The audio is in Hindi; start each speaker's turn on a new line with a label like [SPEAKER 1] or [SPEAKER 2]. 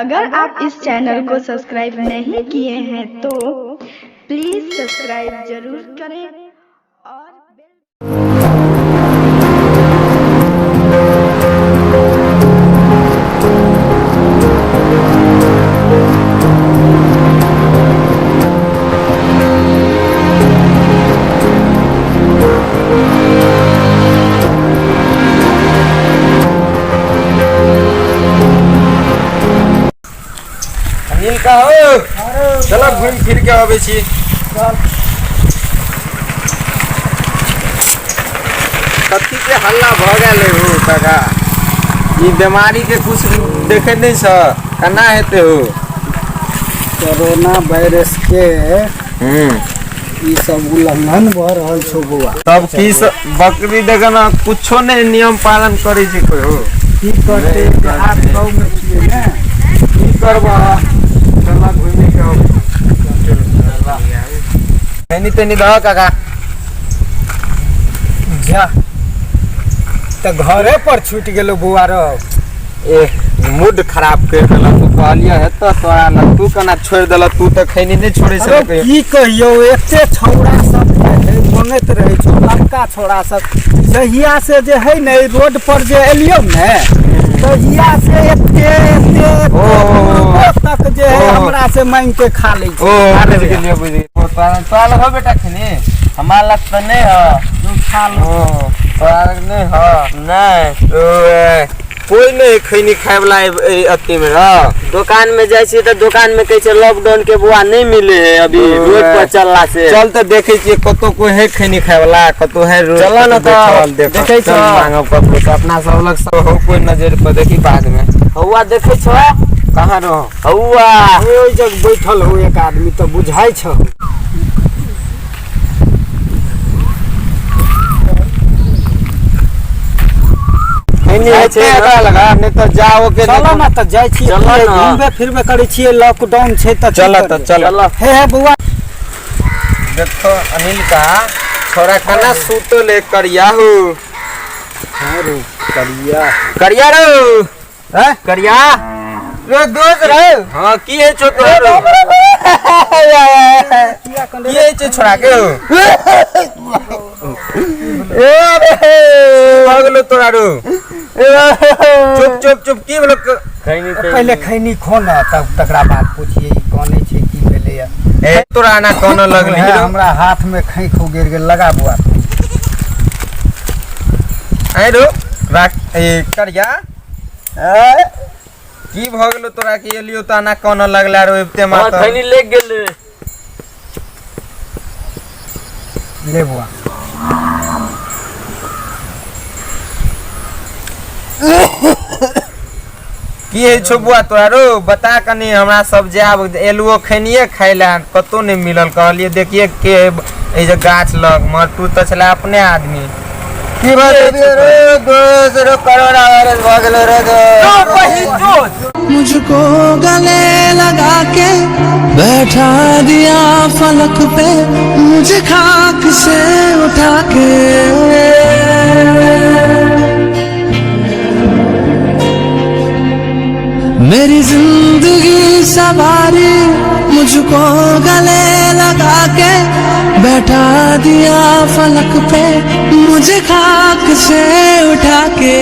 [SPEAKER 1] अगर आप इस चैनल को सब्सक्राइब नहीं किए हैं तो प्लीज सब्सक्राइब जरूर करें और
[SPEAKER 2] अनिल का हो चलो घूम फिर के आवे छी। कथी के हल्ला भ गेले हो काका? ई बीमारी के कुछ देखे नहीं छ केना हेते हो?
[SPEAKER 3] कोरोना वायरस के ई सब उल्लंघन भ रहल छौ बउआ।
[SPEAKER 2] सब की बकरी देखो ना कुछो नहीं नियम पालन करे छी कोई हो।
[SPEAKER 3] की करते देहात गाँव में छिए ने
[SPEAKER 2] की करबा चला घूमे के आवे। नहीं तेनी दह काका
[SPEAKER 3] जा त घरे पर छूट गेलो बउआ रो।
[SPEAKER 2] ए मूड खराब कर देला तू कहलिया है तो तोरा न तू कना छोड़ देला तू त खैनी नहीं छोड़े
[SPEAKER 3] अरे
[SPEAKER 2] सके।
[SPEAKER 3] की कहियो एते छौड़ा सब है मंगत रहे छौ लड़का छौड़ा सब जहिया से जे है ने रोड पर जे एलियो ने तहिया से एते तक जे है हमरा से मांग के खा ले छै।
[SPEAKER 2] अरे के लिए बुझी तोला हो बेटा खनी हमार लग त नहीं ह
[SPEAKER 3] तू खा लो
[SPEAKER 2] तोरा नहीं ह नहीं तो कोई नहीं खैनी खाए वाला अति में
[SPEAKER 4] दुकान में जाइए तो दुकान में कैसे लॉकडाउन के बुआ नहीं मिले है अभी रोड पर चलला से।
[SPEAKER 2] चल तो देखे छी कतो कोई है खैनी खाए वाला कतो है रोड
[SPEAKER 4] चलो ना तो
[SPEAKER 2] देखे छ मांगब कतो से अपना सब लग सब हो कोई नजर पर देखी बाद में
[SPEAKER 4] हौआ देखे छ
[SPEAKER 2] कहां रहो
[SPEAKER 4] हौआ
[SPEAKER 3] ओइ जग बैठल हो एक आदमी तो बुझाई छ।
[SPEAKER 2] लगा नहीं तो जाओ के
[SPEAKER 3] चलो ना तो जाय छी घूमबे फिरबे करे छी लॉकडाउन छै त
[SPEAKER 2] चल तो चल
[SPEAKER 3] हे बुआ
[SPEAKER 2] देखो अनिल का छोरा खाना सूतो ले करिया हो।
[SPEAKER 3] अरे करिया
[SPEAKER 2] करिया रो
[SPEAKER 3] हैं
[SPEAKER 2] करिया रो दोस्त रे हां की है छोटो की है छोरा के हो ए अरे भागलो तोरा रो चुप चुप चुप की बोल
[SPEAKER 4] खैनी
[SPEAKER 3] पहले खैनी खो ना तब तकरा बाद पूछिए ई कोने छै की भेले
[SPEAKER 2] ए तोरा ना कोनो लगली
[SPEAKER 3] हमरा हाथ में खै खो गिर गेल लगा बुआ
[SPEAKER 2] ए रो राख ए करिया ए की भ गेलो तोरा के एलियो त ना कोनो लगला रो एते मा त
[SPEAKER 4] खैनी ले गेले
[SPEAKER 3] ले बुआ
[SPEAKER 2] की है छुबुआ तोरा रो बता कनी हमरा सब जाब एलुओ खैनिए खाइला कतो नहीं मिलल कहलिए देखिए के ए जे गाछ लग मर तू त छला अपने आदमी की बात रे दोस्त रो कोरोना वायरस भ गेलो रे दोस्त
[SPEAKER 5] मुझको गले लगा के बैठा दिया फलक पे मुझे खाक से उठा के मेरी जिंदगी सवारी मुझको गले लगा के बैठा दिया फलक पे मुझे खाक से उठा के।